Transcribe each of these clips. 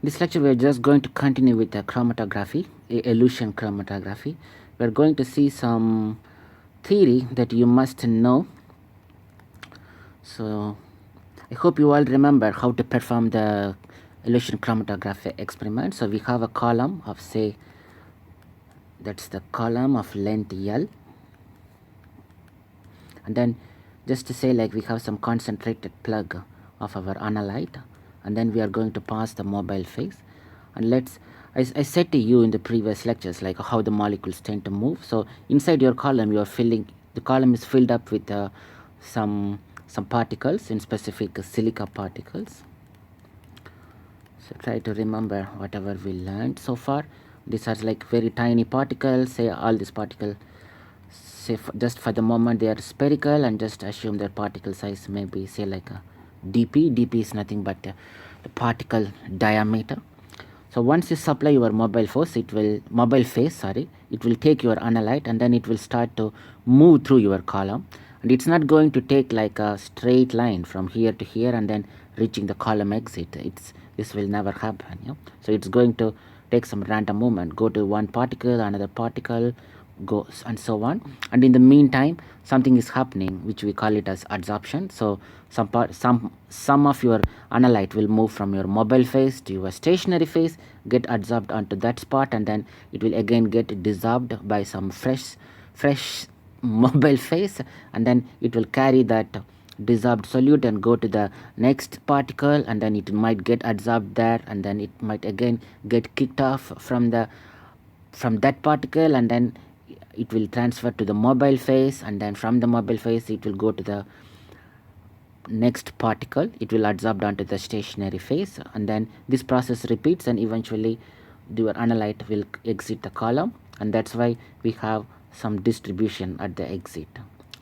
This lecture we are just going to continue with the chromatography, elution chromatography. We are going to see some theory that you must know. So I hope you all remember how to perform the elution chromatography experiment. So we have a column of, say, that's the column of length L, and then just to say, like, we have some concentrated plug of our analyte, and then we are going to pass the mobile phase. And I said to you in the previous lectures, like, how the molecules tend to move. So inside your column, you are filling, the column is filled up with some particles, in specific silica particles. So try to remember whatever we learned so far. These are like very tiny particles. Say all these particles, say just for the moment they are spherical, and just assume their particle size may be, say, like a dp. Dp is nothing but the particle diameter. So once you supply your mobile phase, it will take your analyte, and then it will start to move through your column. And it's not going to take like a straight line from here to here and then reaching the column exit. This will never happen. So it's going to take some random movement, go to one particle, another particle, goes, and so on. And in the meantime, something is happening which we call it as adsorption. So some of your analyte will move from your mobile phase to your stationary phase, get adsorbed onto that spot, and then it will again get dissolved by some fresh mobile phase, and then it will carry that dissolved solute and go to the next particle, and then it might get adsorbed there, and then it might again get kicked off from that particle, and then it will transfer to the mobile phase, and then from the mobile phase it will go to the next particle. It will adsorb onto the stationary phase, and then this process repeats, and eventually your analyte will exit the column, and that's why we have some distribution at the exit.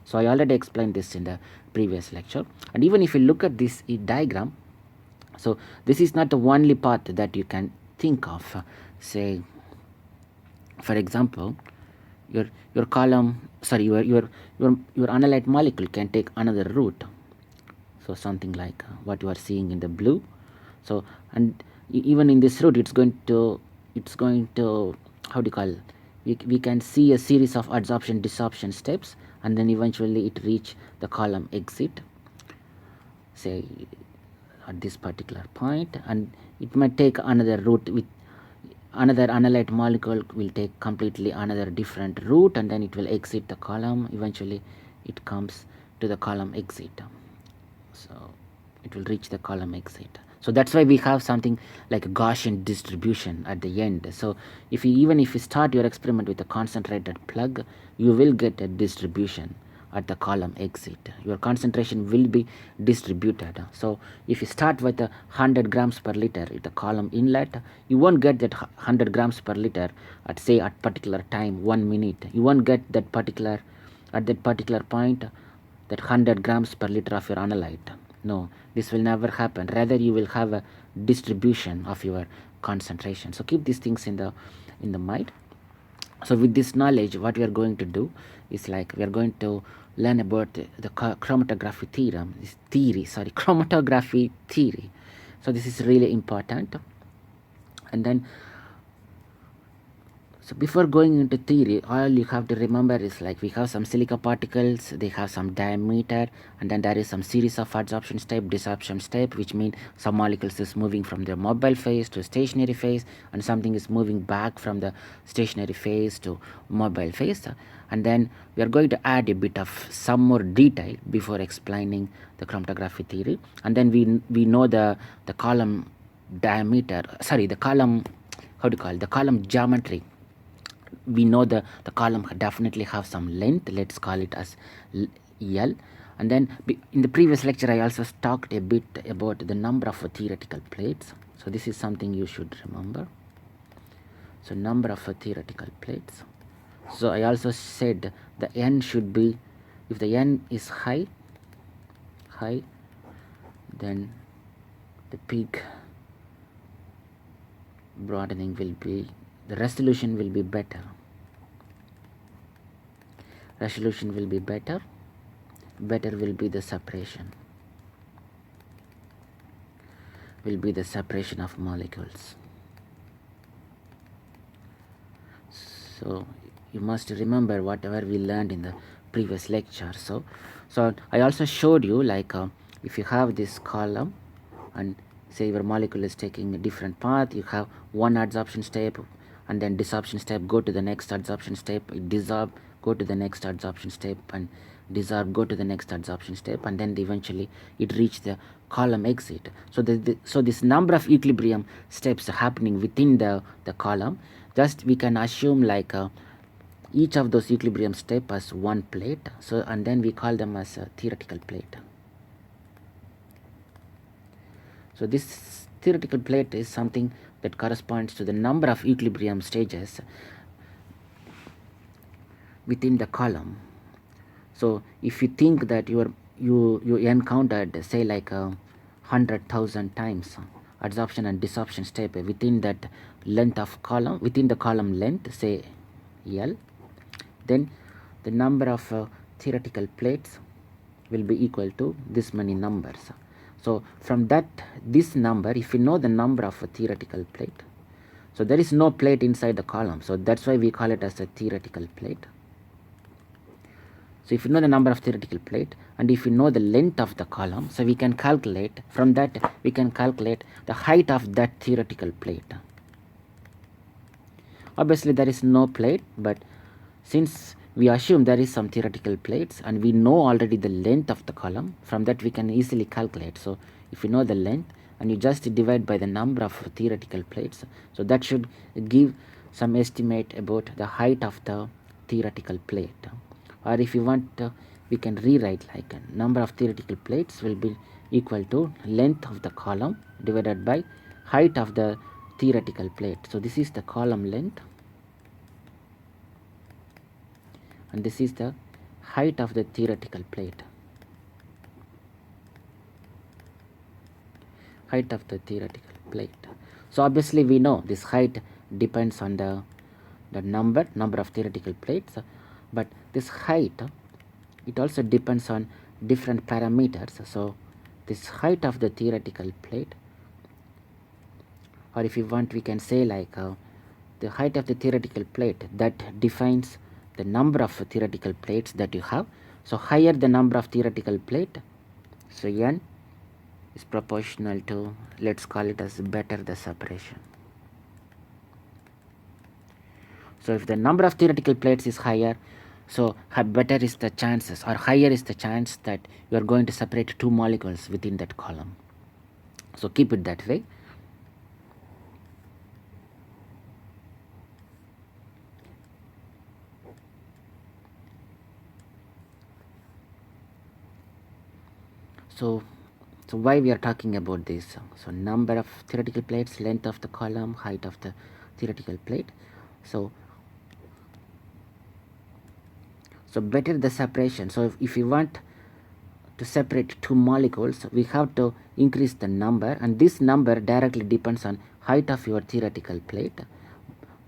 So I already explained this in the previous lecture. And even if you look at this diagram, so this is not the only path that you can think of. Say, for example, your column, sorry, your analyte molecule can take another route. So something like what you are seeing in the blue. So, and even in this route, it's going to how do you call, we can see a series of adsorption desorption steps, and then eventually it reach the column exit, say at this particular point. And it might take another route, with another analyte molecule will take completely another different route, and then it will exit the column. Eventually it comes to the column exit, so it will reach the column exit. So that's why we have something like a Gaussian distribution at the end. So even if you start your experiment with a concentrated plug, you will get a distribution at the column exit. Your concentration will be distributed. So if you start with 100 grams per liter at the column inlet, you won't get that 100 grams per liter at, say, at particular time, 1 minute. You won't get that particular, at that particular point, that 100 grams per liter of your analyte. No, this will never happen. Rather, you will have a distribution of your concentration. So keep these things in the mind. So with this knowledge, what we are going to do is, like, we are going to learn about the chromatography chromatography theory. So this is really important. And then, so before going into theory, all you have to remember is, like, we have some silica particles, they have some diameter, and then there is some series of adsorption step, desorption step, which mean some molecules is moving from their mobile phase to stationary phase, and something is moving back from the stationary phase to mobile phase. And then we are going to add a bit of some more detail before explaining the chromatography theory. And then we know the column diameter, sorry, the column, how do you call it, the column geometry. We know the column definitely have some length, let's call it as L. And then in the previous lecture I also talked a bit about the number of theoretical plates. So this is something you should remember. So number of theoretical plates. So I also said the n should be, if the n is high, then the peak broadening will be, the resolution will be better. Resolution will be better will be the separation. will be the separation of molecules. So you must remember whatever we learned in the previous lecture. So I also showed you, like if you have this column and say your molecule is taking a different path, you have one adsorption step and then desorption step, go to the next adsorption step, dissolve, go to the next adsorption step, and dissolve, go to the next adsorption step, and then eventually it reach the column exit. So so this number of equilibrium steps happening within the column, just we can assume like each of those equilibrium step as one plate. So and then we call them as a theoretical plate. So this theoretical plate is something that corresponds to the number of equilibrium stages within the column. So if you think that you encountered say like 100,000 times adsorption and desorption step within that length of column, within the column length, say L, then the number of theoretical plates will be equal to this many numbers. So from that, this number, if you know the number of a theoretical plate, so there is no plate inside the column, so that's why we call it as a theoretical plate. So if you know the number of theoretical plate and if you know the length of the column, so we can calculate, from that we can calculate the height of that theoretical plate. Obviously there is no plate, but since we assume there is some theoretical plates and we know already the length of the column, from that we can easily calculate. So if you know the length and you just divide by the number of theoretical plates, so that should give some estimate about the height of the theoretical plate. Or if you want, we can rewrite like a number of theoretical plates will be equal to length of the column divided by height of the theoretical plate. So this is the column length and this is the height of the theoretical plate. Height of the theoretical plate. So obviously we know this height depends on the number of theoretical plates, but this height, it also depends on different parameters. So this height of the theoretical plate, or if you want we can say like the height of the theoretical plate, that defines the number of theoretical plates that you have. So higher the number of theoretical plate, so n is proportional to, let's call it as better the separation. So if the number of theoretical plates is higher, so better is the chances, or higher is the chance that you are going to separate two molecules within that column. So keep it that way. So why we are talking about this? So number of theoretical plates, length of the column, height of the theoretical plate. So better the separation. So if you want to separate two molecules, we have to increase the number, and this number directly depends on height of your theoretical plate.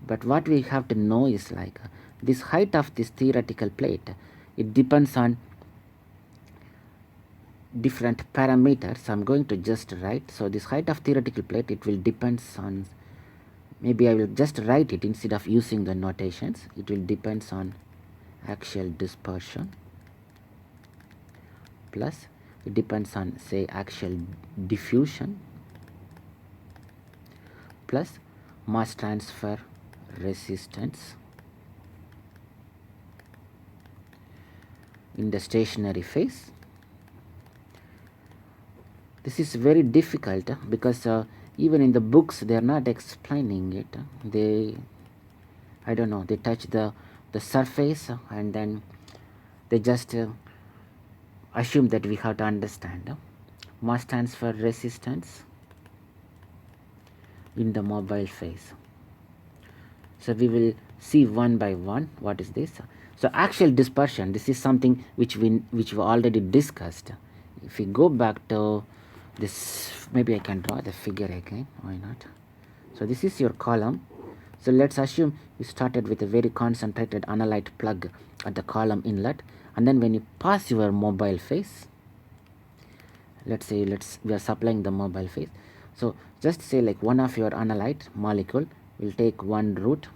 But what we have to know is like this height of this theoretical plate, it depends on different parameters. I'm going to just write, so this height of theoretical plate, it will depends on, maybe I will just write it instead of using the notations. It will depends on axial dispersion, plus it depends on say axial diffusion, plus mass transfer resistance in the stationary phase. This is very difficult because even in the books they are not explaining it. They, I don't know, they touch the surface and then they just assume that we have to understand mass transfer resistance in the mobile phase. So we will see one by one what is this. So axial dispersion, this is something which we already discussed. If we go back to this, maybe I can draw the figure again, why not? So this is your column. So let's assume you started with a very concentrated analyte plug at the column inlet, and then when you pass your mobile phase, let's say we are supplying the mobile phase, So just say like one of your analyte molecule will take one route,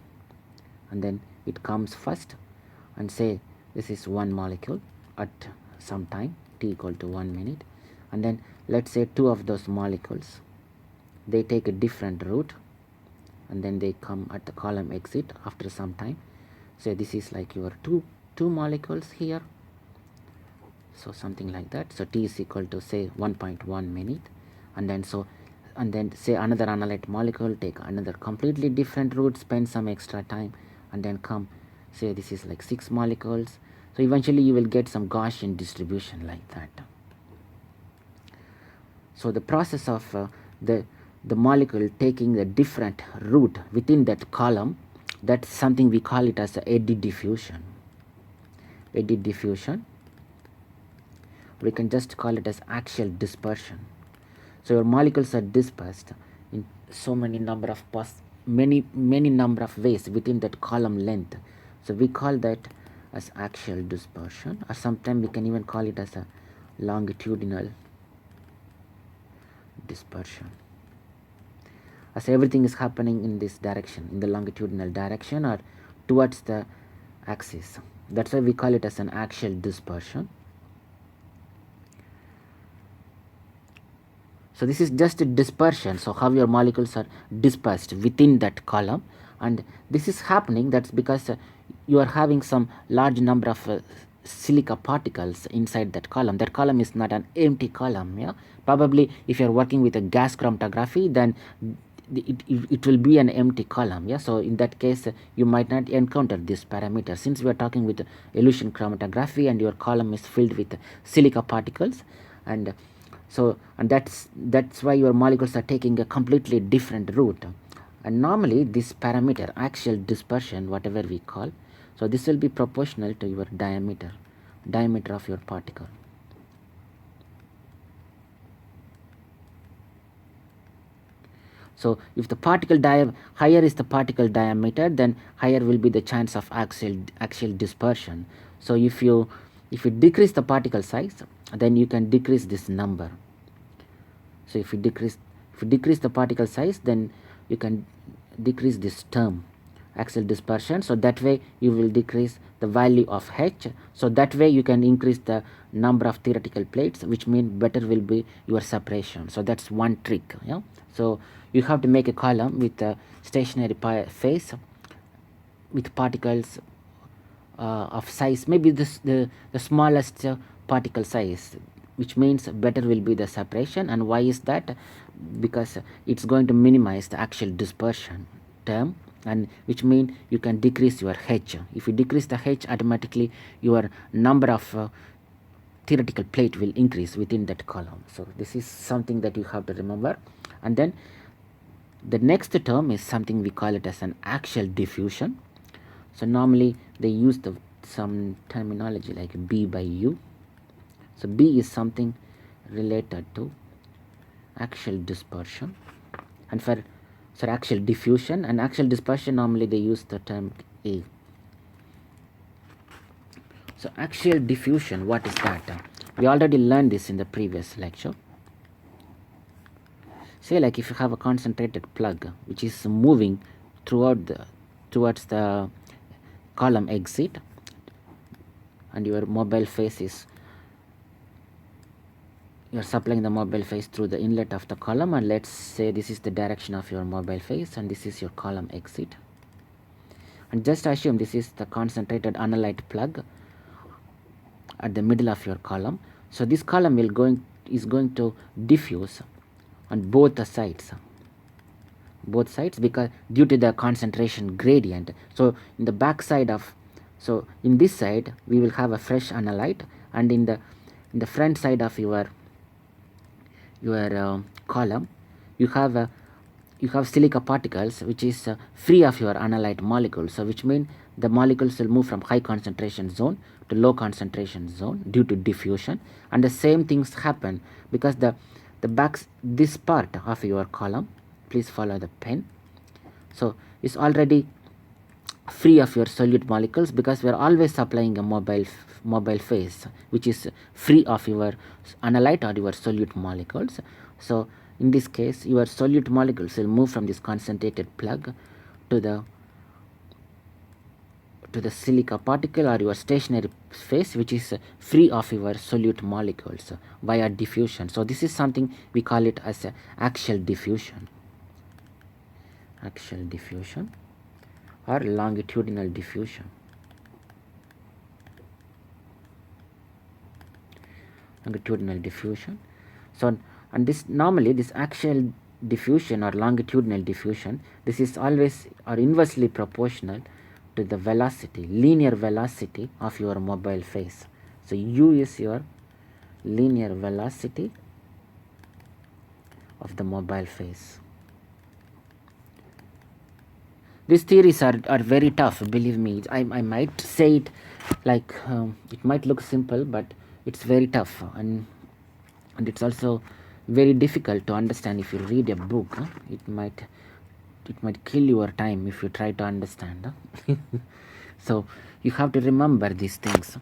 and then it comes first, and say this is one molecule at some time t equal to 1 minute, and then let's say two of those molecules, they take a different route, and then they come at the column exit after some time. So this is like your two molecules here, so something like that. So t is equal to say 1.1 minute, and then say another analyte molecule take another completely different route, spend some extra time, and then come, say this is like 6 molecules. So eventually you will get some Gaussian distribution like that. So the process of the molecule taking a different route within that column, that's something we call it as eddy diffusion. Eddy diffusion, we can just call it as axial dispersion. So your molecules are dispersed in so many number of many number of ways within that column length. So we call that as axial dispersion, or sometimes we can even call it as a longitudinal dispersion, as everything is happening in this direction, in the longitudinal direction or towards the axis. That's why we call it as an axial dispersion. So this is just a dispersion, so how your molecules are dispersed within that column, and this is happening, that's because you are having some large number of silica particles inside that column. That column is not an empty column. Yeah, probably if you are working with a gas chromatography, then it will be an empty column. Yeah, so in that case you might not encounter this parameter. Since we are talking with elution chromatography and your column is filled with silica particles, and that's why your molecules are taking a completely different route. And normally this parameter, axial dispersion, whatever we call, so this will be proportional to your diameter of your particle. So if the particle higher is the particle diameter, then higher will be the chance of axial dispersion. So if you decrease the particle size, then you can decrease this number. So if you decrease the particle size, then you can decrease this term, axial dispersion. So that way you will decrease the value of h. So that way you can increase the number of theoretical plates, which means better will be your separation. So that's one trick. Yeah. So you have to make a column with a stationary phase with particles of size, maybe the smallest particle size, which means better will be the separation. And why is that? Because it's going to minimize the axial dispersion term, and which means you can decrease your h. If you decrease the h, automatically your number of theoretical plate will increase within that column. So this is something that you have to remember. And then the next term is something we call it as an axial diffusion. So normally they use some terminology like B by U. So B is something related to axial dispersion, and for axial diffusion and axial dispersion, normally they use the term A. So axial diffusion, what is that? We already learned this in the previous lecture. Say like if you have a concentrated plug which is moving towards the column exit, and your mobile phase is, you're supplying the mobile phase through the inlet of the column, and let's say this is the direction of your mobile phase and this is your column exit. And just assume this is the concentrated analyte plug at the middle of your column. So this column is going to diffuse on both the sides, because due to the concentration gradient. So in the back side of, so in this side we will have a fresh analyte, and in the front side of your column you have silica particles which is free of your analyte molecules. So which means the molecules will move from high concentration zone to low concentration zone due to diffusion. And the same things happen because this part of your column, please follow the pen, so is already free of your solute molecules, because we are always supplying a mobile phase which is free of your analyte or your solute molecules. So In this case, your solute molecules will move from this concentrated plug to the silica particle or your stationary phase, which is free of your solute molecules via diffusion. So this is something we call it as axial diffusion. Axial diffusion or longitudinal diffusion. Longitudinal diffusion. So, and this normally this axial diffusion or longitudinal diffusion, this is always or inversely proportional to the velocity, linear velocity of your mobile phase. So u is your linear velocity of the mobile phase. These theories are very tough, believe me. I might say it like it might look simple, but it's very tough, and it's also very difficult to understand if you read a book. It might kill your time if you try to understand. So you have to remember these things.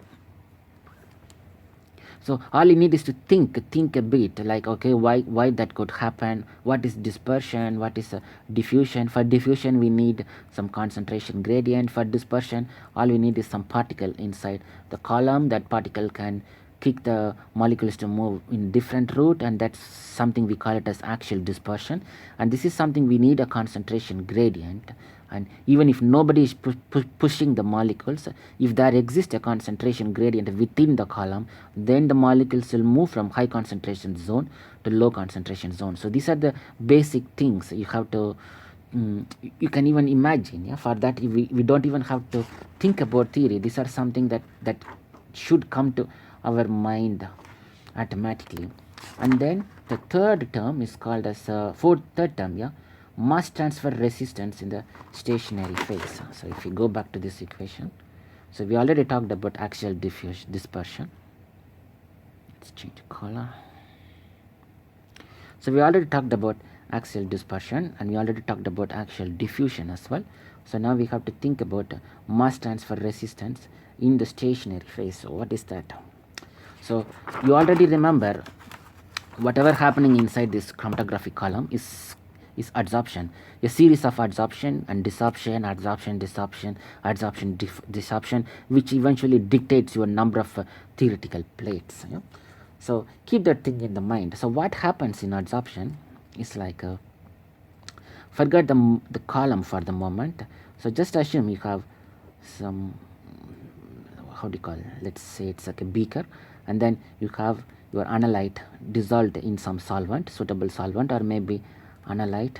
So all you need is to think a bit, like, okay, why that could happen, what is dispersion, what is diffusion. For diffusion we need some concentration gradient. For dispersion all we need is some particle inside the column. That particle can kick the molecules to move in different route, and that's something we call it as axial dispersion. And this is something we need a concentration gradient. And even if nobody is pushing the molecules, if there exists a concentration gradient within the column, then the molecules will move from high concentration zone to low concentration zone. So these are the basic things you have to you can even imagine. Yeah, for that we don't even have to think about theory. These are something that should come to our mind automatically. And then the third term is called as third term, yeah, mass transfer resistance in the stationary phase. So if we go back to this equation, so we already talked about axial dispersion. Let's change color. So we already talked about axial dispersion, and we already talked about axial diffusion as well. So now we have to think about mass transfer resistance in the stationary phase. So what is that? So you already remember whatever happening inside this chromatographic column is adsorption, a series of adsorption and desorption, adsorption, desorption, adsorption, desorption, which eventually dictates your number of theoretical plates. Yeah? So keep that thing in the mind. So what happens in adsorption is like forget the column for the moment. So just assume you have some, how do you call it? Let's say it's like a beaker, and then you have your analyte dissolved in some solvent, suitable solvent, or maybe analyte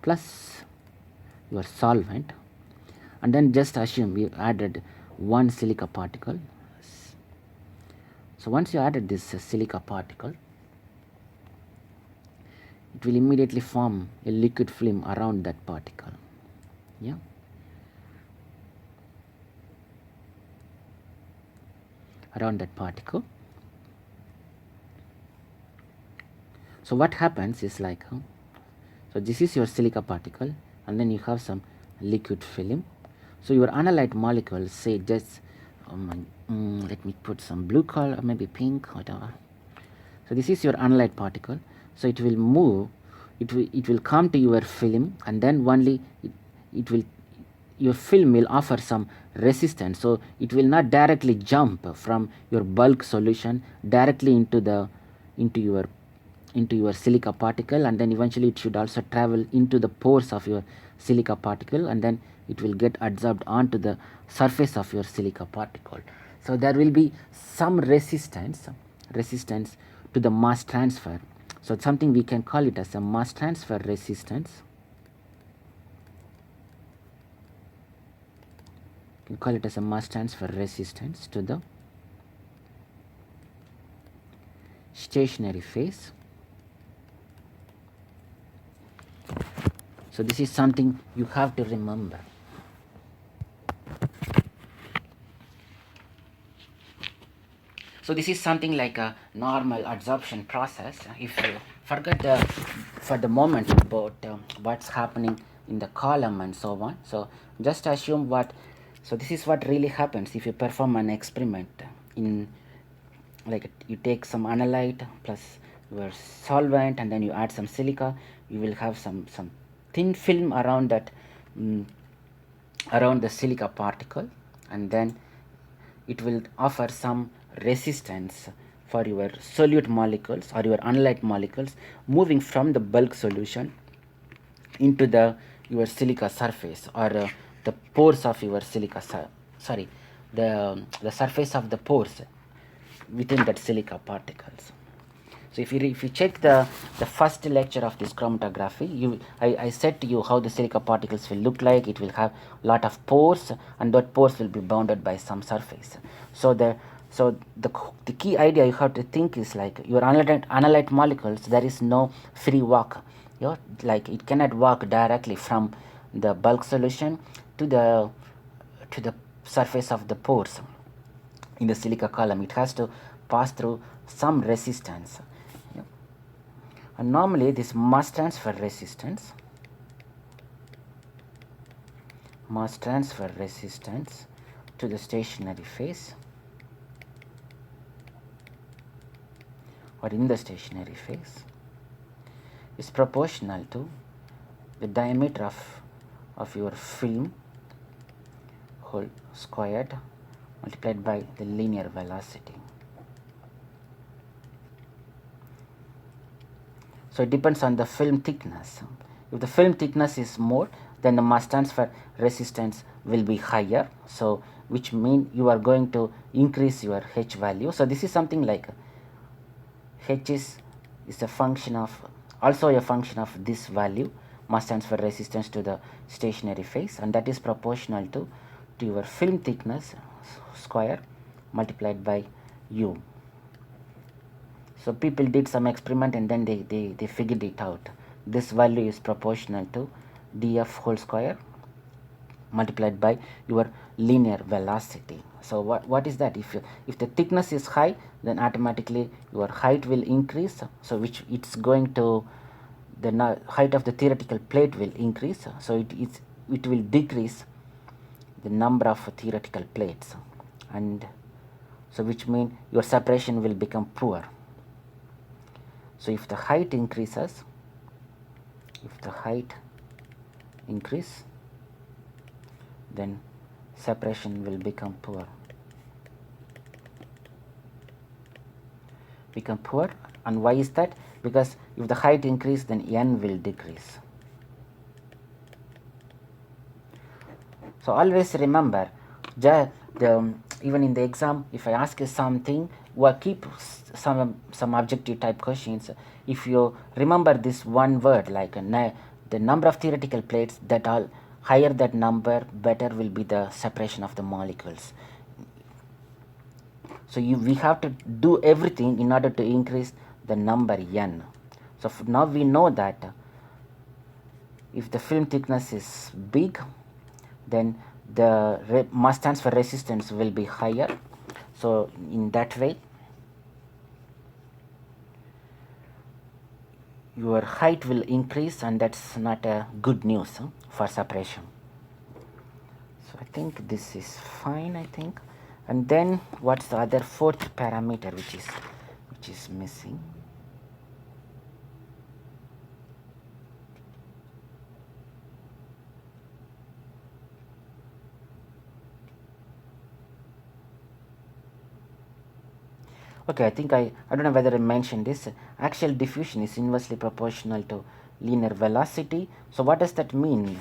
plus your solvent, and then just assume you added one silica particle. So once you added this silica particle, it will immediately form a liquid film around that particle. Yeah. Around that particle. So what happens is like, so this is your silica particle, and then you have some liquid film. So your analyte molecules, say just let me put some blue color, maybe pink, whatever. So this is your analyte particle. So it will move, it will come to your film, and then only it will, your film will offer some resistance. So it will not directly jump from your bulk solution directly into your silica particle, and then eventually it should also travel into the pores of your silica particle, and then it will get adsorbed onto the surface of your silica particle. So there will be some resistance to the mass transfer. So it's something we can call it as a mass transfer resistance. You can call it as a mass transfer resistance to the stationary phase. So this is something you have to remember. So this is something like a normal adsorption process. If you forget for the moment about what's happening in the column and so on, so just assume so this is what really happens if you perform an experiment in, like, you take some analyte plus your solvent, and then you add some silica, you will have some thin film around that, around the silica particle, and then it will offer some resistance for your solute molecules or your analyte molecules moving from the bulk solution into the your silica surface, or the pores of your silica sorry, the surface of the pores within that silica particles. So if you check the first lecture of this chromatography, I said to you how the silica particles will look like. It will have lot of pores, and that pores will be bounded by some surface. So the key idea you have to think is like your analyte molecules, there is no free walk. You know, like it cannot walk directly from the bulk solution to the surface of the pores in the silica column. It has to pass through some resistance. And normally this mass transfer resistance to the stationary phase or in the stationary phase is proportional to the diameter of your film whole squared multiplied by the linear velocity. So it depends on the film thickness. If the film thickness is more, then the mass transfer resistance will be higher, so which means you are going to increase your H value. So this is something like H is a function of, also a function of this value, mass transfer resistance to the stationary phase, and that is proportional to your film thickness square multiplied by U. So people did some experiment, and then they figured it out. This value is proportional to df whole square multiplied by your linear velocity. So what is that? If the thickness is high, then automatically your height will increase, so which it's going to, the height of the theoretical plate will increase, so it will decrease the number of theoretical plates, and so which means your separation will become poor. So if the height increases, then separation will become poor. And why is that? Because if the height increase, then n will decrease. So always remember, even in the exam, if I ask you something, or keep some objective type questions, if you remember this one word like the number of theoretical plates, that all higher that number, better will be the separation of the molecules. So we have to do everything in order to increase the number n. So now we know that if the film thickness is big, then the mass transfer resistance will be higher. So in that way, your height will increase, and that's not a good news for separation. So I think this is fine, I think. And then what's the other fourth parameter which is missing? Okay, I think I don't know whether I mentioned this. Axial diffusion is inversely proportional to linear velocity. So what does that mean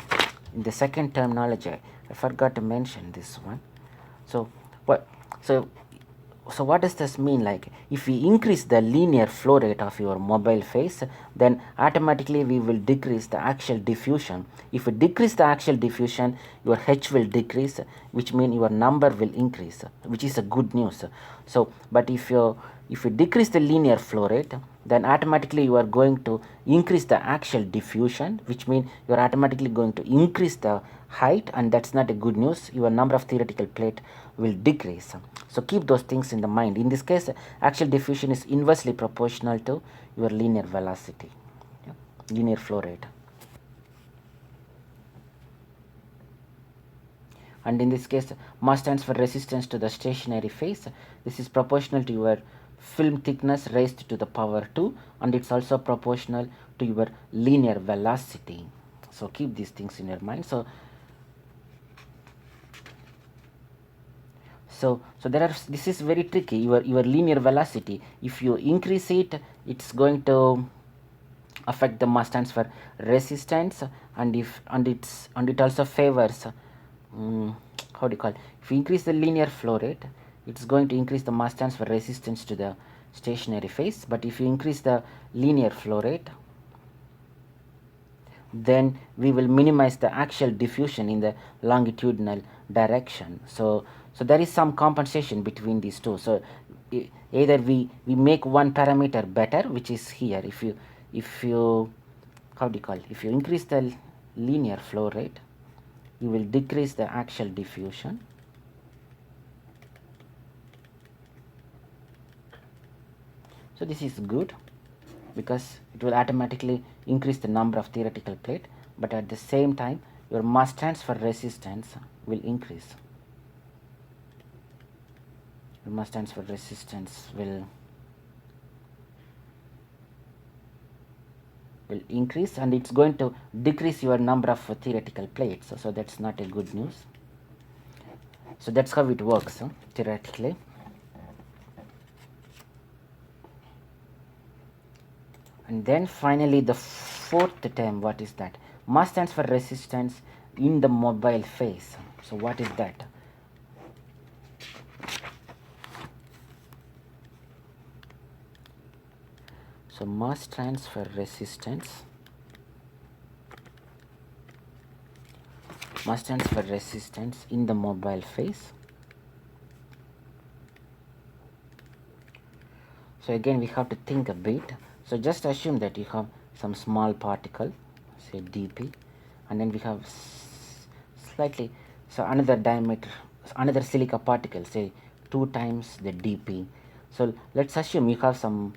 in the second terminology? I forgot to mention this one. So what does this mean? Like if we increase the linear flow rate of your mobile phase, then automatically we will decrease the axial diffusion. If we decrease the axial diffusion, your H will decrease, which means your number will increase, which is a good news. So but if you decrease the linear flow rate, then automatically you are going to increase the axial diffusion, which means you are automatically going to increase the height, and that's not a good news. Your number of theoretical plate will decrease. So keep those things in the mind. In this case, axial diffusion is inversely proportional to your linear velocity, linear flow rate. And in this case, mass transfer resistance to the stationary phase, this is proportional to your film thickness raised to the power 2, and it's also proportional to your linear velocity. So keep these things in your mind. So there are, this is very tricky, your linear velocity. If you increase it, it's going to affect the mass transfer resistance, and it also favors how do you call it? If you increase the linear flow rate, it's going to increase the mass transfer resistance to the stationary phase. But if you increase the linear flow rate, then we will minimize the axial diffusion in the longitudinal direction. So there is some compensation between these two. So either we make one parameter better, which is here. If you how do you call it? If you increase the linear flow rate, you will decrease the axial diffusion. So this is good because it will automatically increase the number of theoretical plate, but at the same time your mass transfer resistance will increase. Your mass transfer resistance will increase, and it's going to decrease your number of theoretical plates. So that's not a good news. So that's how it works theoretically. And then finally the fourth term, what is that? Mass transfer resistance in the mobile phase. So what is that? So mass transfer resistance in the mobile phase. So again we have to think a bit. So just assume that you have some small particle, say dp, and then we have slightly, so another diameter, another silica particle, say 2 times the dp. So let's assume you have some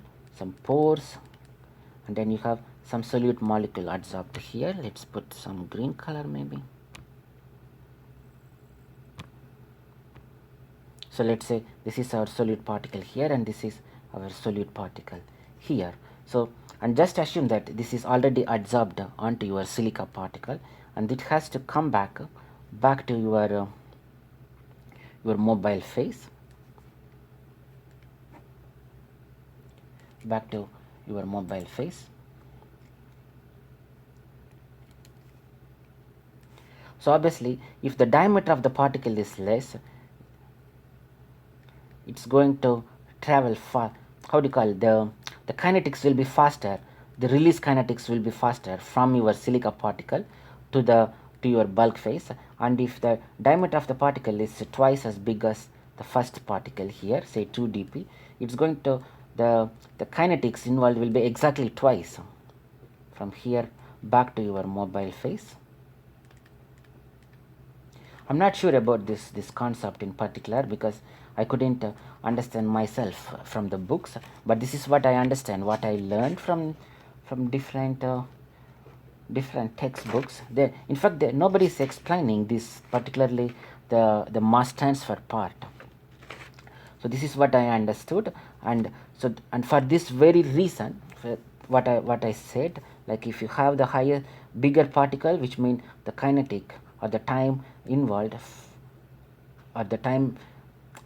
pores, and then you have some solute molecule adsorbed here. Let's put some green color maybe. So let's say this is our solute particle here, and this is our solute particle here. So, and just assume that this is already adsorbed onto your silica particle, and it has to come back to your mobile phase, back to your mobile phase. So obviously if the diameter of the particle is less, it's going to travel far. How do you call it? The kinetics will be faster, the release kinetics will be faster from your silica particle to your bulk phase. And if the diameter of the particle is twice as big as the first particle here, say 2 dp, it's going to, the kinetics involved will be exactly twice from here back to your mobile phase. I'm not sure about this concept in particular because I couldn't understand myself from the books, but this is what I understand, what I learned from different textbooks. In fact, nobody is explaining this, particularly the mass transfer part. So this is what I understood, and for this very reason, what I said, like if you have the higher, bigger particle, which means the kinetic or the time involved or the time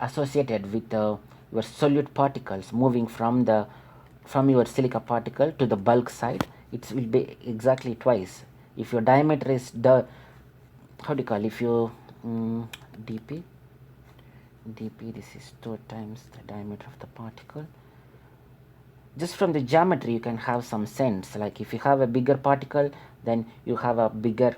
associated with your solute particles moving from your silica particle to the bulk side, it will be exactly twice. If your diameter is how do you call, if you dp, this is 2 times the diameter of the particle. Just from the geometry you can have some sense, like if you have a bigger particle, then you have a bigger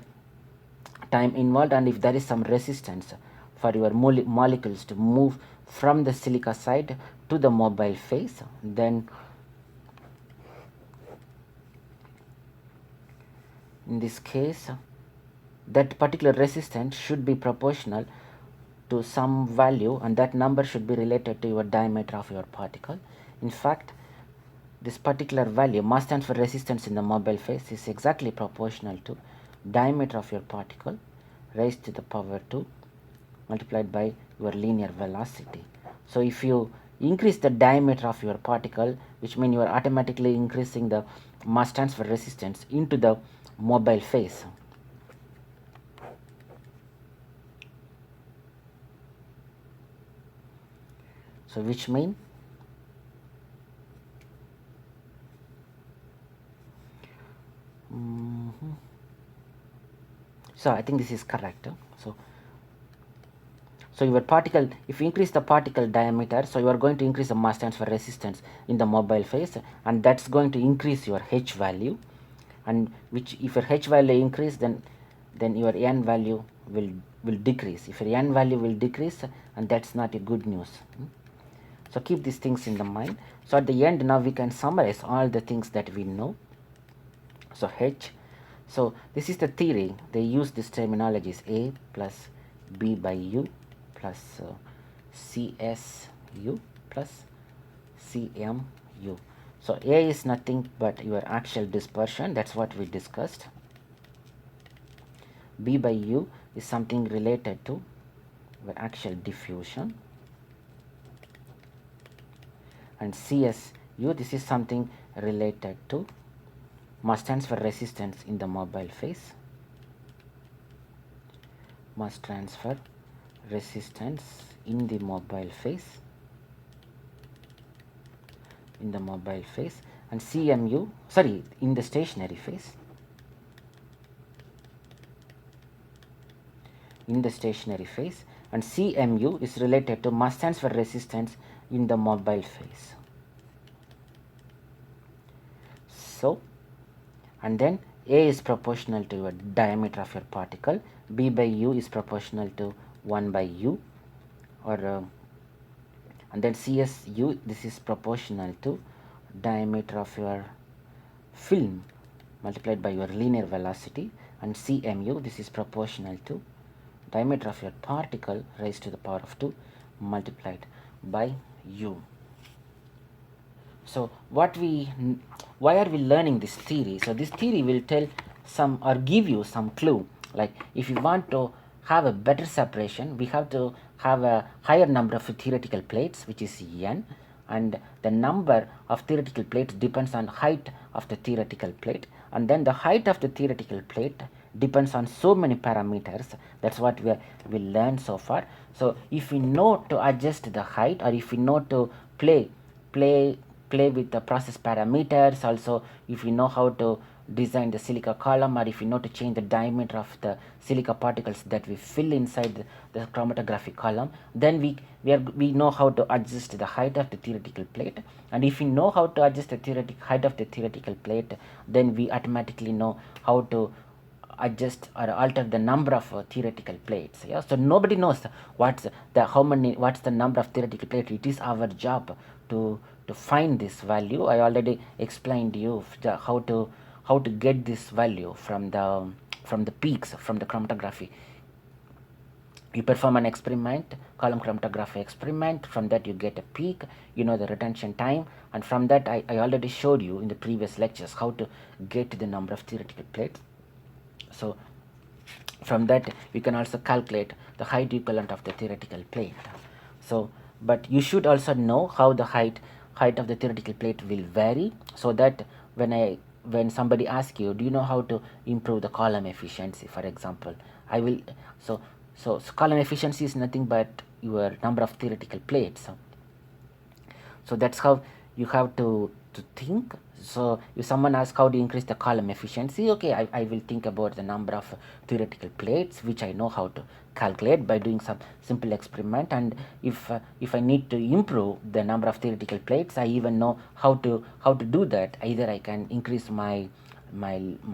time involved, and if there is some resistance for your molecules to move from the silica side to the mobile phase, then in this case that particular resistance should be proportional to some value, and that number should be related to your diameter of your particle. In fact, this particular value, mass transfer resistance in the mobile phase, is exactly proportional to diameter of your particle raised to the power 2 multiplied by your linear velocity. So if you increase the diameter of your particle, which means you are automatically increasing the mass transfer resistance into the mobile phase. So which mean so I think this is correct. So your particle, if you increase the particle diameter, so you are going to increase the mass transfer resistance in the mobile phase, and that's going to increase your H value, and which if your H value increase, then your N value will decrease. If your N value will decrease, and that's not a good news. So keep these things in the mind. So at the end, now we can summarize all the things that we know. So H, so this is the theory. They use this terminology is A plus B by U plus CSU plus CMU. So A is nothing but your axial dispersion. That's what we discussed. B by U is something related to your axial diffusion. And CSU, this is something related to mass transfer resistance in the mobile phase. Mass transfer resistance in the mobile phase. In the mobile phase. And CMU, sorry, in the stationary phase. In the stationary phase. And CMU is related to mass transfer resistance in the mobile phase. So, and then A is proportional to your diameter of your particle, B by U is proportional to 1 by U, or and then CSU, this is proportional to diameter of your film multiplied by your linear velocity, and CMU, this is proportional to diameter of your particle raised to the power of 2 multiplied by U. So why are we learning this theory? So this theory will tell some or give you some clue, like if you want to have a better separation, we have to have a higher number of theoretical plates, which is N, and the number of theoretical plates depends on height of the theoretical plate, and then the height of the theoretical plate depends on so many parameters. That's what we learned so far. So if we know to adjust the height, or if we know to play with the process parameters, also if we know how to design the silica column, or if we know to change the diameter of the silica particles that we fill inside the chromatography column, then we know how to adjust the height of the theoretical plate. And if we know how to adjust the height of the theoretical plate, then we automatically know how to adjust or alter the number of theoretical plates. Yeah, so nobody knows what's the number of theoretical plates. It is our job to find this value. I already explained you how to get this value from the peaks from the chromatography. You perform an experiment, column chromatography experiment, from that you get a peak, you know the retention time, and from that I already showed you in the previous lectures how to get the number of theoretical plates. So from that you can also calculate the height equivalent of the theoretical plate. So but you should also know how the height of the theoretical plate will vary, so that when somebody asks you, do you know how to improve the column efficiency, for example, I will so column efficiency is nothing but your number of theoretical plates. So that's how you have to think. So if someone asks how to increase the column efficiency, okay, I will think about the number of theoretical plates, which I know how to calculate by doing some simple experiment. And if I need to improve the number of theoretical plates, I even know how to do that. Either I can increase my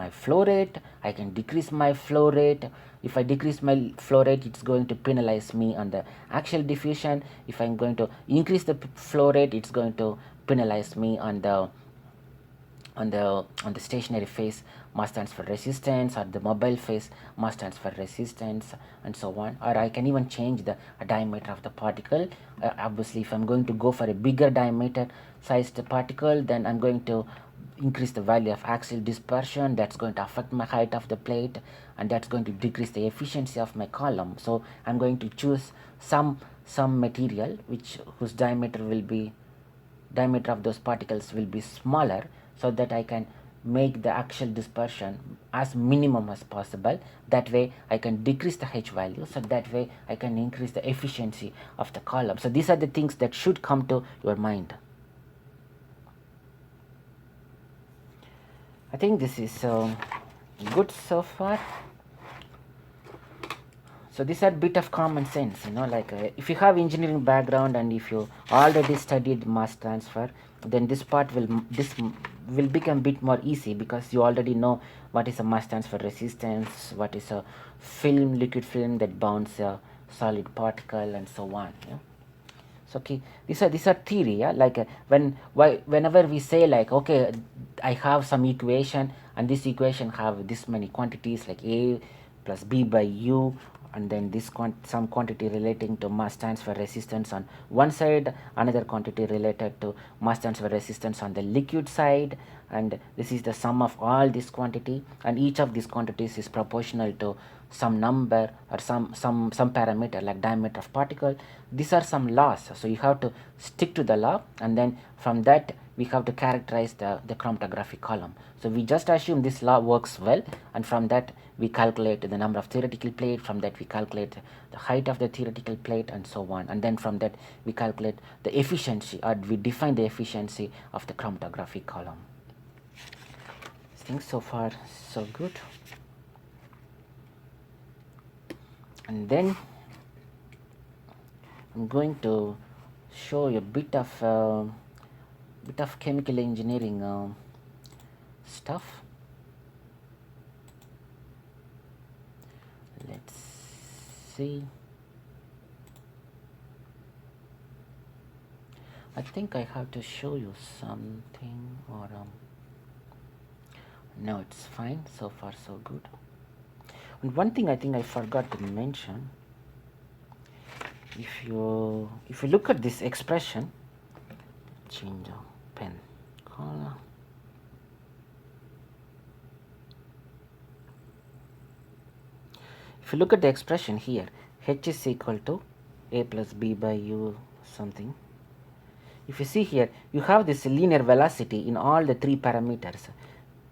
flow rate, I can decrease my flow rate. If I decrease my flow rate, it's going to penalize me on the axial diffusion. If I'm going to increase the flow rate, it's going to penalize me on the stationary phase mass transfer resistance, or the mobile phase mass transfer resistance, and so on. Or I can even change the diameter of the particle. Obviously, if I'm going to go for a bigger diameter sized particle, then I'm going to increase the value of axial dispersion. That's going to affect my height of the plate, and that's going to decrease the efficiency of my column. So I'm going to choose some some material whose diameter of those particles will be smaller, so that I can make the axial dispersion as minimum as possible. That way I can decrease the H value, so that way I can increase the efficiency of the column. So these are the things that should come to your mind. I think this is good so far. So these are bit of common sense, like if you have engineering background and if you already studied mass transfer, then this will become a bit more easy, because you already know what is a mass transfer resistance, what is a liquid film that bounds a solid particle, and so on. So okay, these are theory, yeah. Like whenever we say like, okay, I have some equation, and this equation have this many quantities like A plus B by U, and then this some quantity relating to mass transfer resistance on one side, another quantity related to mass transfer resistance on the liquid side, and this is the sum of all this quantity, and each of these quantities is proportional to some number or some parameter like diameter of particle. These are some laws, so you have to stick to the law, and then from that we have to characterize the chromatography column. So we just assume this law works well, and from that we calculate the number of theoretical plate, from that we calculate the height of the theoretical plate, and so on, and then from that we calculate the efficiency, or we define the efficiency of the chromatography column. I think so far so good. And then I'm going to show you a bit of chemical engineering stuff. Let's see. I think I have to show you something, or no, it's fine. So far so good. And one thing I think I forgot to mention, if you look at this expression, change the pen color. If you look at the expression here, H is equal to A plus B by U something. If you see here, you have this linear velocity in all the three parameters.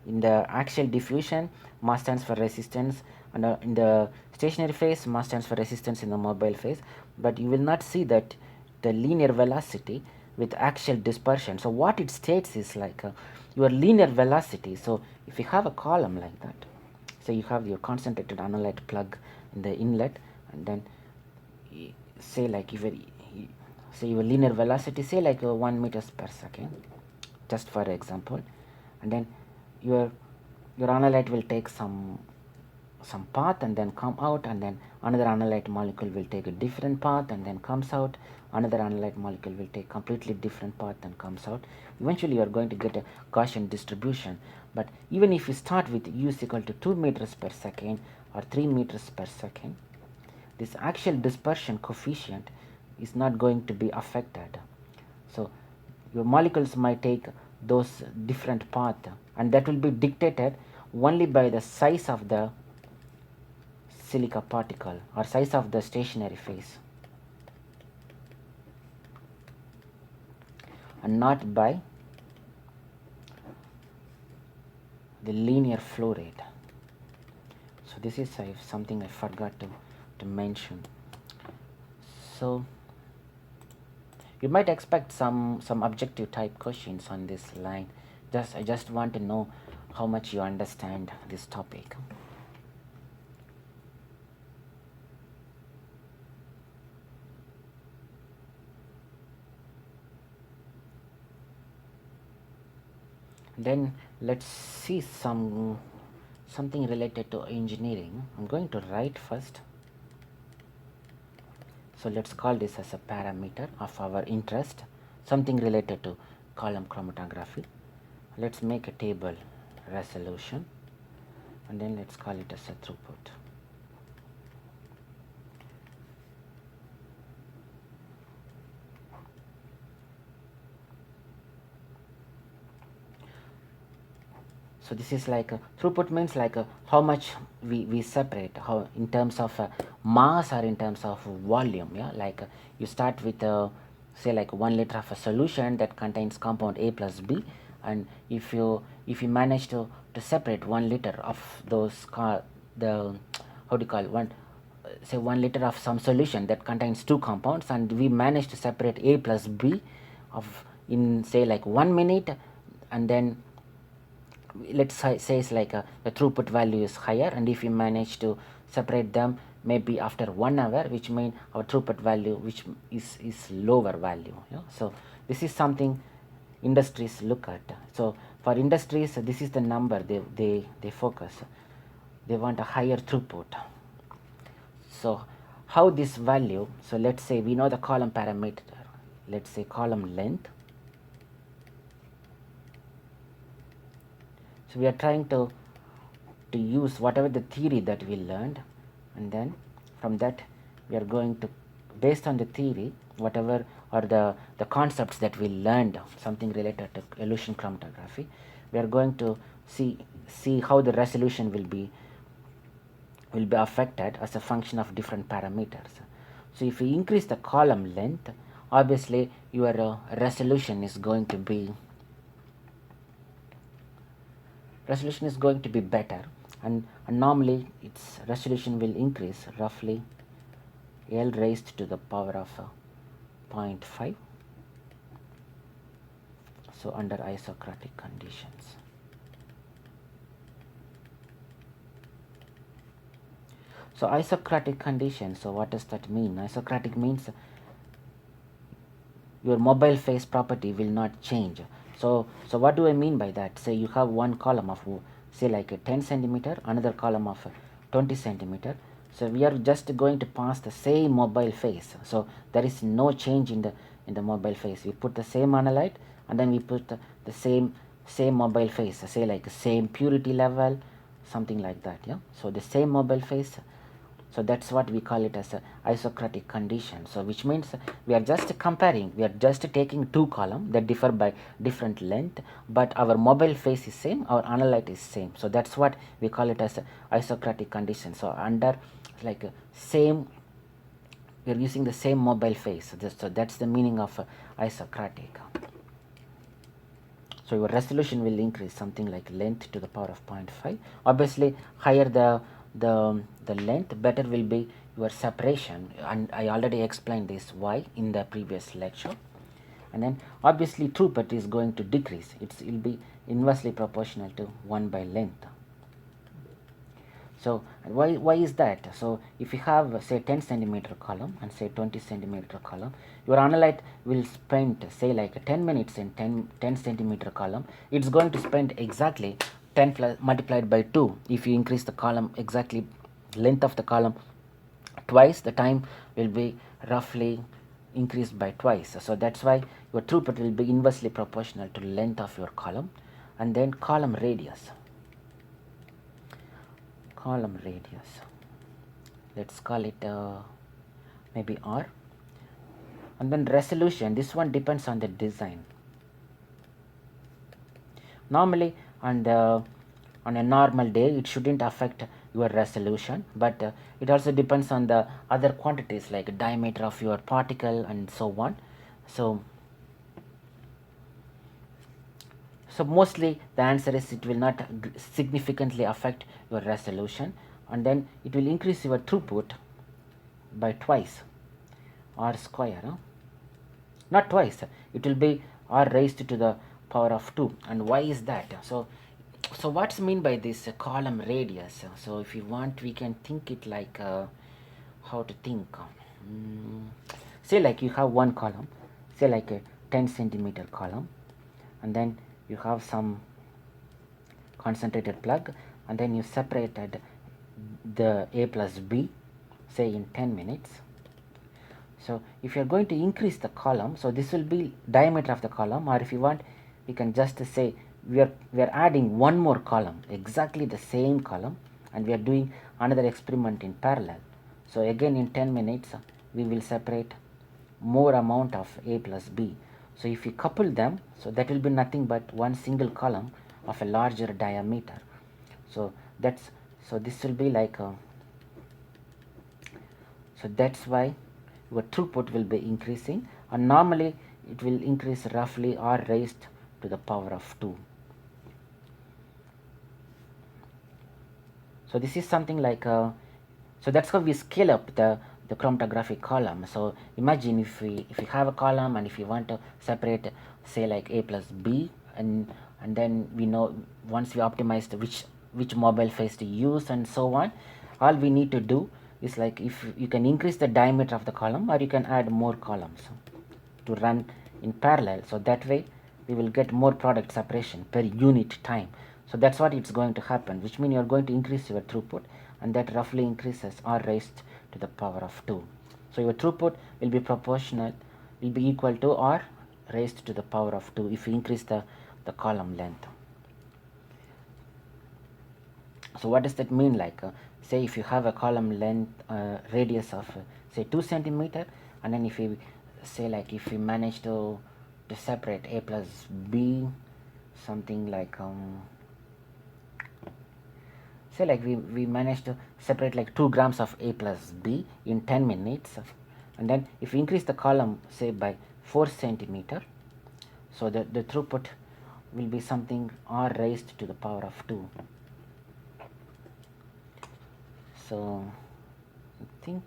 In the axial diffusion, mass transfer resistance, and in the stationary phase, mass transfer resistance in the mobile phase. But you will not see that the linear velocity with axial dispersion. So what it states is like your linear velocity. So if you have a column like that, so you have your concentrated analyte plug in the inlet, and then say like say your linear velocity, say like 1 meters per second, just for example, and then your analyte will take some path and then come out, and then another analyte molecule will take a different path and then comes out, another analyte molecule will take completely different path and comes out. Eventually you are going to get a Gaussian distribution. But even if you start with u is equal to 2 meters per second or 3 meters per second, this axial dispersion coefficient is not going to be affected. So your molecules might take those different paths, and that will be dictated only by the size of the silica particle or size of the stationary phase, and not by the linear flow rate. So this is something I forgot to mention. So you might expect some objective type questions on this line. I just want to know how much you understand this topic. Then let's see something related to engineering. I'm going to write first. So let's call this as a parameter of our interest, something related to column chromatography. Let's make a table resolution, and then let's call it as a throughput. So this is like throughput means like how much we separate, how in terms of mass or in terms of volume. Yeah, like you start with say like 1 liter of a solution that contains compound A plus B, and if you manage to separate 1 liter of those the how do you call one say 1 liter of some solution that contains two compounds, and we manage to separate A plus B of in say like 1 minute, and then let's say it's like the throughput value is higher, and if we manage to separate them maybe after 1 hour, which means our throughput value which is lower value. Yeah? So this is something industries look at. So for industries, this is the number they focus. They want a higher throughput. So how this value, so let's say we know the column parameter, let's say column length. So we are trying to use whatever the theory that we learned, and then from that we are going to, based on the theory, whatever or the concepts that we learned, something related to elution chromatography, we are going to see how the resolution will be affected as a function of different parameters. So if you increase the column length, obviously your resolution is going to be better, and normally its resolution will increase roughly L raised to the power of 0.5, so under isocratic conditions. So isocratic conditions, so what does that mean? Isocratic means your mobile phase property will not change. So what do I mean by that? Say you have one column of say like a 10 centimeter, another column of 20 centimeter. So we are just going to pass the same mobile phase. So there is no change in the mobile phase. We put the same analyte, and then we put the same mobile phase. Say like same purity level, something like that. Yeah. So the same mobile phase. So that's what we call it as a isocratic condition. So which means we are just comparing, we are just taking two columns that differ by different length, but our mobile phase is same, our analyte is same. So that's what we call it as a isocratic condition. So under like same, we are using the same mobile phase. So that's the meaning of isocratic. So your resolution will increase something like length to the power of 0.5. Obviously higher the length, better will be your separation, and I already explained this why in the previous lecture. And then obviously throughput is going to decrease. It will be inversely proportional to 1 by length. So why is that? So if you have say 10 centimeter column and say 20 centimeter column, your analyte will spend say like 10 minutes in 10 centimeter column. It's going to spend exactly 10 plus multiplied by 2. If you increase the column exactly length of the column twice, the time will be roughly increased by twice. So that's why your throughput will be inversely proportional to length of your column. And then column radius, let's call it maybe R. And then resolution, this one depends on the design. Normally on a normal day it shouldn't affect your resolution, but it also depends on the other quantities like diameter of your particle and so on. So mostly the answer is it will not significantly affect your resolution, and then it will increase your throughput by twice, R square. Not twice, it will be R raised to the power of 2. And why is that? So what's mean by this column radius? So if you want, we can think it like how to think. Say like you have one column, say like a 10 centimeter column, and then you have some concentrated plug, and then you separated the A plus B say in 10 minutes. So if you are going to increase the column, so this will be diameter of the column, or if you want, we can just say we are adding one more column, exactly the same column, and we are doing another experiment in parallel. So again in 10 minutes we will separate more amount of A plus B. So if you couple them, so that will be nothing but one single column of a larger diameter. So that's, so this will be like a, so that's why your throughput will be increasing, and normally it will increase roughly r raised to the power of 2. So this is something like a, so that's how we scale up the chromatography column. So imagine if we have a column, and if you want to separate, say like A plus B, and then we know once we optimized which mobile phase to use and so on, all we need to do is, like, if you can increase the diameter of the column, or you can add more columns to run in parallel. So that way we will get more product separation per unit time. So that's what it's going to happen, which means you are going to increase your throughput, and that roughly increases r raised to the power of 2. So your throughput will be proportional, will be equal to r raised to the power of 2 if you increase the column length. So what does that mean? Like, say if you have a column length radius of say 2 centimeter, and then if you say, like, if you manage to separate A plus B, something like say like we managed to separate like 2 grams of A plus B in 10 minutes, and then if we increase the column say by 4 centimeter, so the throughput will be something r raised to the power of 2. So I think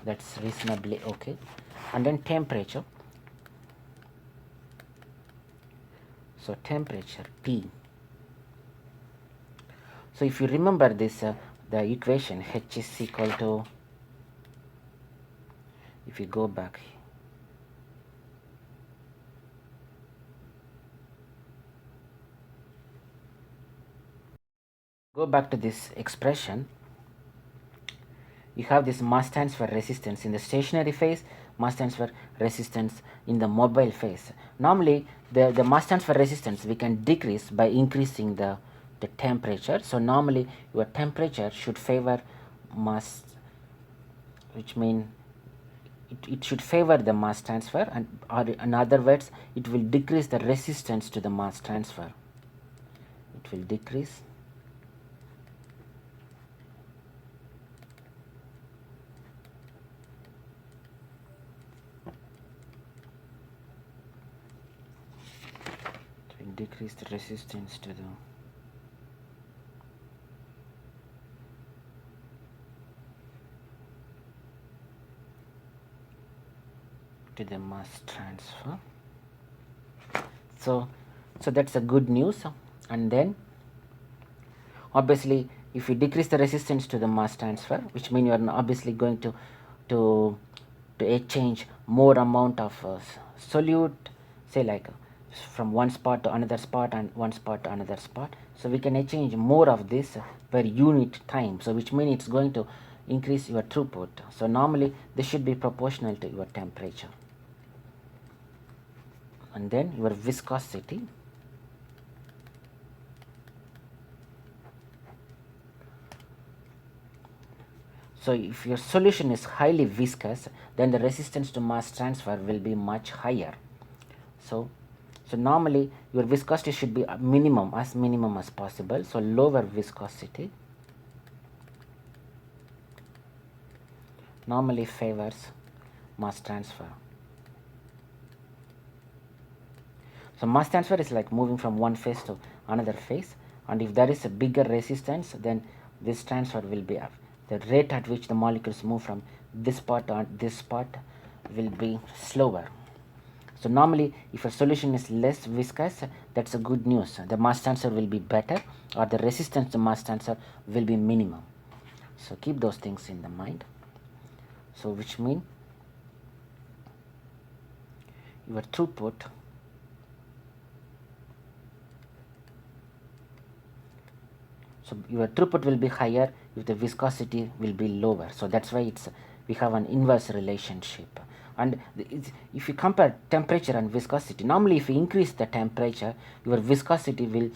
that's reasonably okay. And then temperature, so temperature T. So if you remember this, the equation H is equal to, if you go back, to this expression, you have this mass transfer resistance in the stationary phase, mass transfer resistance in the mobile phase. Normally the mass transfer resistance we can decrease by increasing the temperature. So normally your temperature should favor mass, which means it should favor the mass transfer, and or in other words, it will decrease the resistance to the mass transfer. It will decrease the resistance to the mass transfer. So that's a good news. And then obviously if you decrease the resistance to the mass transfer, which means you are obviously going to exchange more amount of solute, say like from one spot to another spot and one spot to another spot. So we can exchange more of this per unit time, so which means it's going to increase your throughput. So normally this should be proportional to your temperature. And then your viscosity, so if your solution is highly viscous, then the resistance to mass transfer will be much higher. So normally your viscosity should be minimum as possible. So lower viscosity normally favors mass transfer. So mass transfer is like moving from one phase to another phase, and if there is a bigger resistance, then this transfer will be up. The rate at which the molecules move from this spot to this spot will be slower. So normally if a solution is less viscous, that's a good news. The mass transfer will be better, or the resistance to mass transfer will be minimum. So keep those things in the mind. So which means your throughput will be higher if the viscosity will be lower. So that's why we have an inverse relationship. And if you compare temperature and viscosity, normally if you increase the temperature, your viscosity will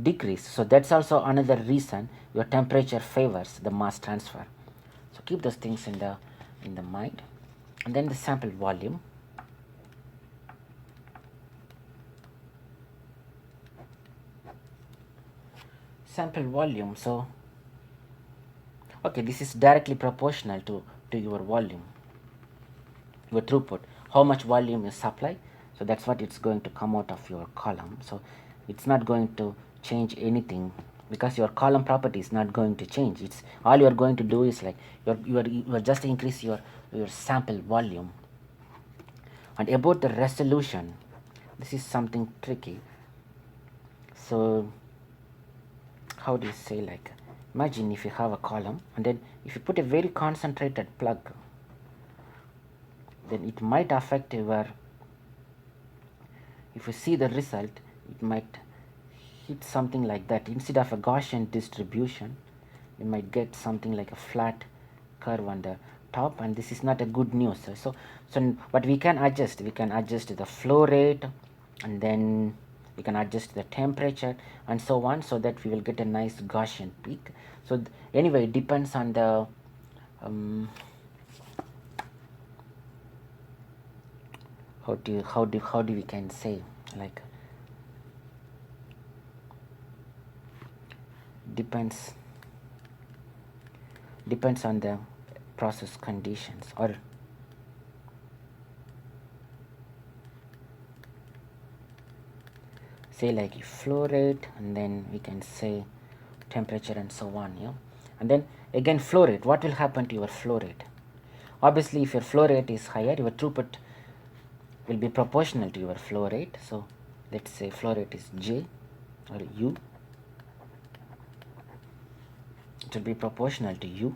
decrease. So that's also another reason your temperature favors the mass transfer. So keep those things in the mind. And then the sample volume. sample volume. So okay, this is directly proportional to your volume, your throughput, how much volume you supply. So that's what it's going to come out of your column. So it's not going to change anything because your column property is not going to change. It's all you're going to do is like you're just increase your sample volume. And about the resolution, this is something tricky. So how do you say, like, imagine if you have a column and then if you put a very concentrated plug, then it might affect your, if you see the result, it might hit something like that. Instead of a Gaussian distribution, you might get something like a flat curve on the top, and this is not a good news. So but we can adjust the flow rate, and then we can adjust the temperature and so on, so that we will get a nice Gaussian peak. So anyway, it depends on the how do we can say, like, depends on the process conditions, or say like flow rate, and then we can say temperature and so on. Yeah, and then again flow rate, what will happen to your flow rate? Obviously if your flow rate is higher, your throughput will be proportional to your flow rate. So let's say flow rate is J or U, it will be proportional to U.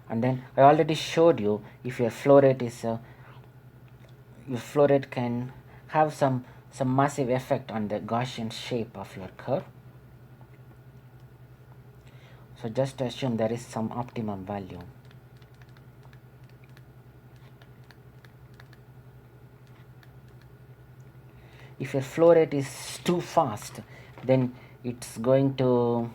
And then I already showed you, if your flow rate is your flow rate can have some massive effect on the Gaussian shape of your curve. So just assume there is some optimum value. If your flow rate is too fast, then it's going to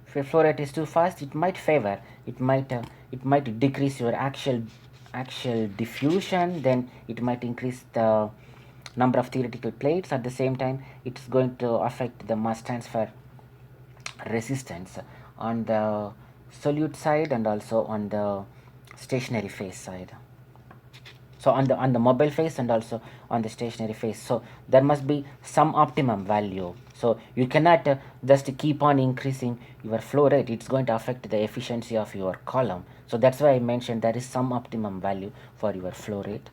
if your flow rate is too fast, it might favor, it might decrease your axial diffusion, then it might increase the number of theoretical plates. At the same time, it's going to affect the mass transfer resistance on the solute side and also on the stationary phase side. So on the mobile phase and also on the stationary phase. So there must be some optimum value. So you cannot just keep on increasing your flow rate. It's going to affect the efficiency of your column. So that's why I mentioned there is some optimum value for your flow rate.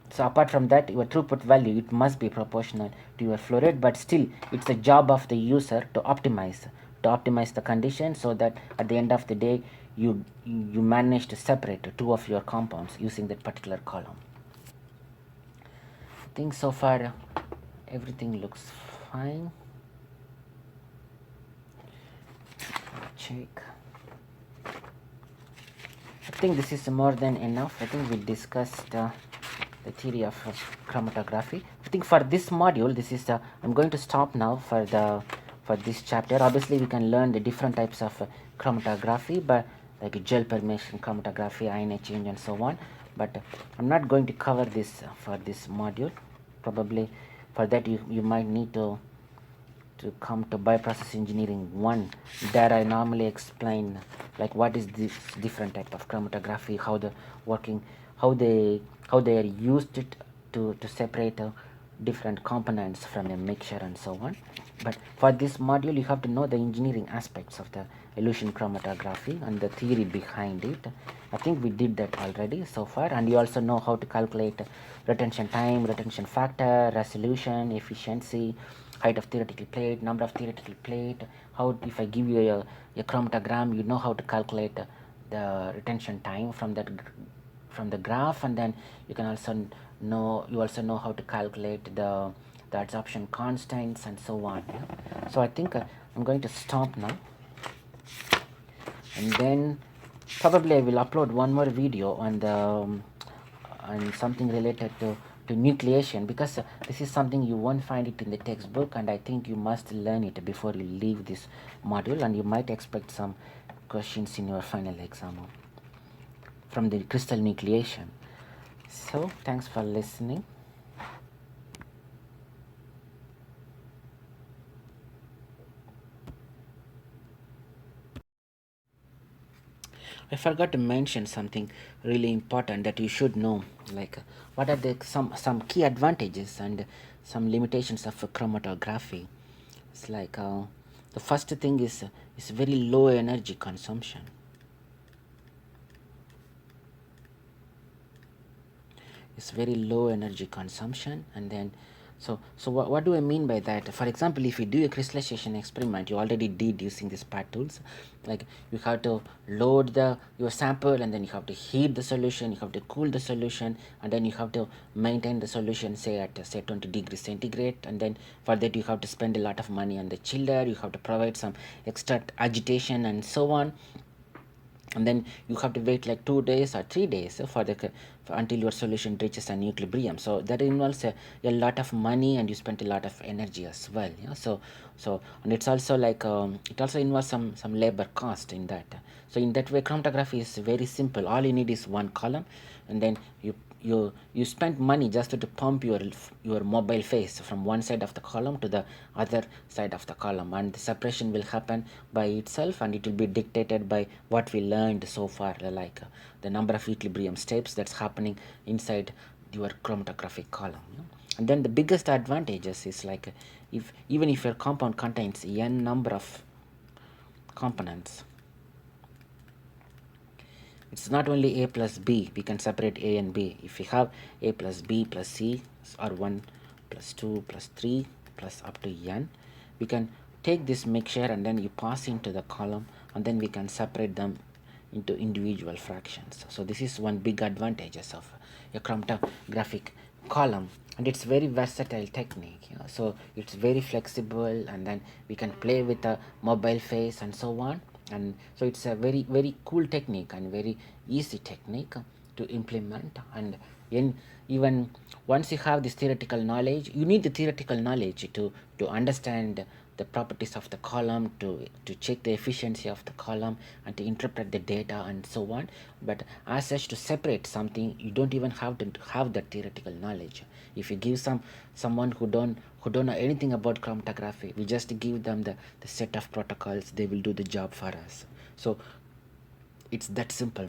So apart from that, your throughput value, it must be proportional to your flow rate, but still it's the job of the user to optimize the condition, so that at the end of the day you manage to separate two of your compounds using that particular column. I think so far everything looks fine. Check. I think this is more than enough. I think we discussed the theory of chromatography. I think for this module, this is I'm going to stop now for this chapter. Obviously we can learn the different types of chromatography, but like gel permeation chromatography, ion exchange and so on, but I'm not going to cover this for this module. Probably for that you might need to come to bioprocess engineering 1. There I normally explain like what is this different type of chromatography, how the working, how they are used it to separate different components from a mixture and so on. But for this module you have to know the engineering aspects of the elution chromatography and the theory behind it. I think we did that already so far, and you also know how to calculate retention time, retention factor, resolution, efficiency, height of theoretical plate, number of theoretical plate. How, if I give you a chromatogram, you know how to calculate the retention time from the graph, and then you can also know how to calculate the adsorption constants and so on. Yeah? So I think I'm going to stop now, and then probably I will upload one more video on the on something related to nucleation, because this is something you won't find it in the textbook, and I think you must learn it before you leave this module, and you might expect some questions in your final exam. from the crystal nucleation. So thanks for listening. I forgot to mention something really important that you should know, like what are the some key advantages and some limitations of chromatography. It's like the first thing is very low energy consumption. It's very low energy consumption. And then what do I mean by that? For example, if you do a crystallization experiment, you already did using these PAT tools, like you have to load your sample, and then you have to heat the solution, you have to cool the solution, and then you have to maintain the solution say at say 20 degrees centigrade, and then for that you have to spend a lot of money on the chiller, you have to provide some extra agitation and so on, and then you have to wait like 2 days or 3 days until your solution reaches an equilibrium. So that involves a lot of money, and you spend a lot of energy as well. Yeah. So and it's also like it also involves some labor cost in that. So in that way, chromatography is very simple. All you need is one column, and then you spend money just to pump your mobile phase from one side of the column to the other side of the column, and the separation will happen by itself, and it will be dictated by what we learned so far, like the number of equilibrium steps that's happening inside your chromatographic column. And then the biggest advantages is like if even if your compound contains n number of components, it's not only a plus b, we can separate a and b. If we have a plus b plus c, or 1 plus 2 plus 3 plus up to n, we can take this mixture and then you pass into the column, and then we can separate them into individual fractions. So this is one big advantages of a chromatographic column, and it's very versatile technique. So it's very flexible, and then we can play with a mobile phase and so on. And so it's a very cool technique and very easy technique to implement. And even once you have this theoretical knowledge, you need the theoretical knowledge to understand the properties of the column, to check the efficiency of the column, and to interpret the data and so on. But as such, to separate something, you don't even have to have that theoretical knowledge. If you give someone who don't know anything about chromatography, we just give them the set of protocols, they will do the job for us. So it's that simple.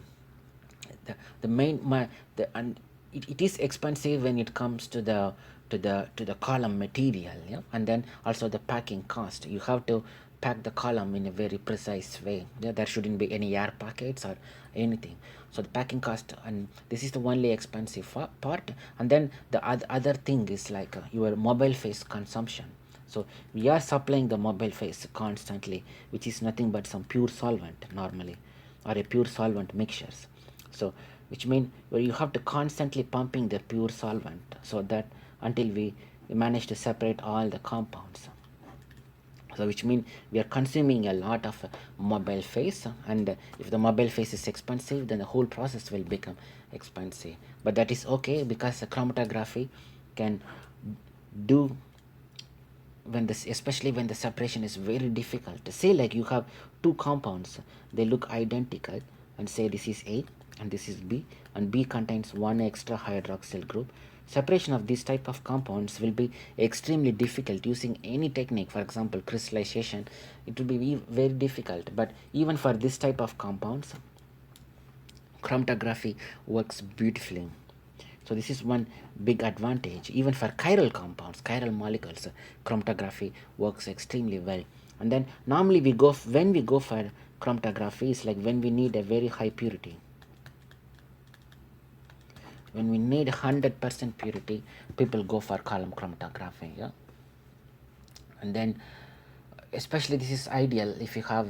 The main my the and it is expensive when it comes to the column material, yeah? And then also the packing cost. You have to pack the column in a very precise way. Yeah? There shouldn't be any air pockets or anything. So the packing cost, and this is the only expensive part. And then the other thing is like your mobile phase consumption. So we are supplying the mobile phase constantly, which is nothing but some pure solvent normally, or a pure solvent mixtures. So which means you have to constantly pumping the pure solvent, so that until we manage to separate all the compounds. So which means we are consuming a lot of mobile phase, and if the mobile phase is expensive, then the whole process will become expensive. But that is okay, because the chromatography can do especially when the separation is very difficult. Say like you have two compounds, they look identical, and say this is A and this is B, and B contains one extra hydroxyl group. Separation of this type of compounds will be extremely difficult using any technique. For example, crystallization, it will be very difficult. But even for this type of compounds, chromatography works beautifully. So this is one big advantage. Even for chiral compounds, chiral molecules, chromatography works extremely well. And then normally when we go for chromatography, is like when we need a very high purity. When we need 100% purity, people go for column chromatography. Yeah. And then especially this is ideal if you have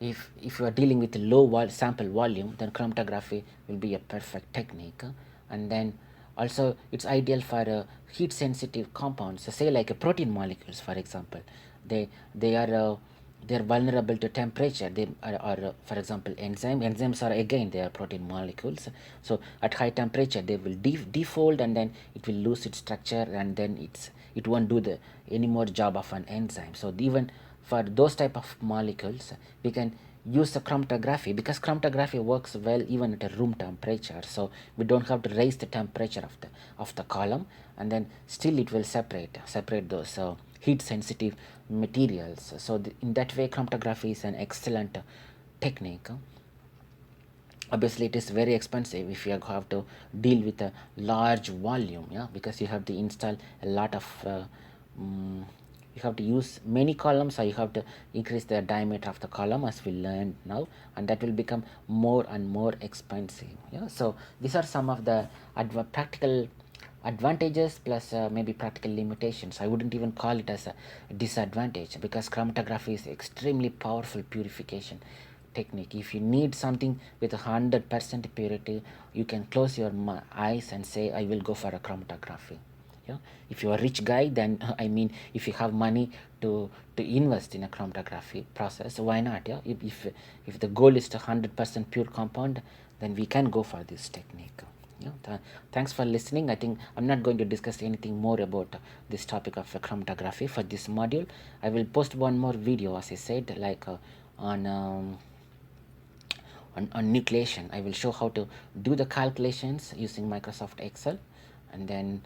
if you are dealing with a low sample volume, then chromatography will be a perfect technique. And then also it's ideal for heat sensitive compounds. So say like a protein molecules, for example, they are they're vulnerable to temperature. They are for example, enzymes are, again, they are protein molecules. So at high temperature they will defold, and then it will lose its structure, and then it won't do the any more job of an enzyme. So even for those type of molecules, we can use the chromatography, because chromatography works well even at a room temperature, so we don't have to raise the temperature of the column, and then still it will separate those heat sensitive materials. So in that way chromatography is an excellent technique. Obviously it is very expensive if you have to deal with a large volume, yeah, because you have to install a lot of mm, you have to use many columns, or you have to increase the diameter of the column, as we learned now, and that will become more and more expensive. Yeah, so these are some of the practical advantages plus maybe practical limitations. I wouldn't even call it as a disadvantage, because chromatography is extremely powerful purification technique. If you need something with 100% purity, you can close your eyes and say, I will go for a chromatography. Yeah, if you're a rich guy, then I mean, if you have money to invest in a chromatography process, why not? Yeah, if the goal is to 100% pure compound, then we can go for this technique. Yeah, thanks for listening. I think I'm not going to discuss anything more about this topic of chromatography for this module. I will post one more video, as I said, like on nucleation. I will show how to do the calculations using Microsoft Excel, and then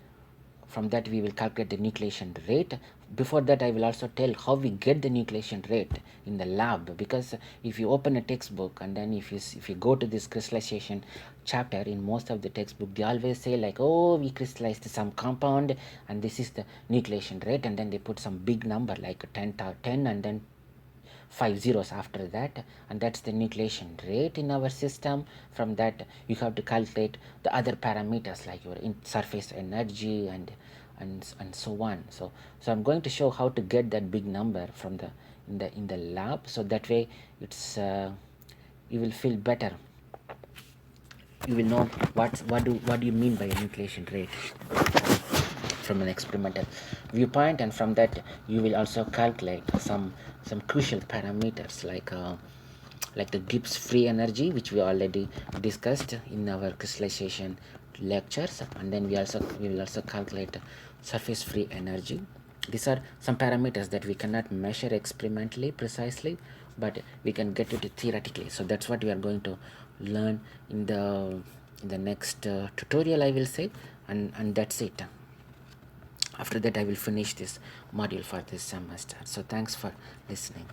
from that we will calculate the nucleation rate. Before that, I will also tell how we get the nucleation rate in the lab, because if you open a textbook and then if you go to this crystallization chapter, in most of the textbook they always say like, oh, we crystallized some compound and this is the nucleation rate, and then they put some big number like 10 and then 5 zeros after that, and that's the nucleation rate in our system. From that you have to calculate the other parameters like your surface energy and so on. So I'm going to show how to get that big number from the in the lab, so that way it's you will feel better. You will know what do you mean by a nucleation rate from an experimental viewpoint, and from that you will also calculate some crucial parameters like the Gibbs free energy, which we already discussed in our crystallization lectures, and then we will also calculate surface free energy. These are some parameters that we cannot measure experimentally precisely, but we can get it theoretically. So that's what we are going to learn in the next tutorial, I will say, and that's it. After that I will finish this module for this semester. So thanks for listening.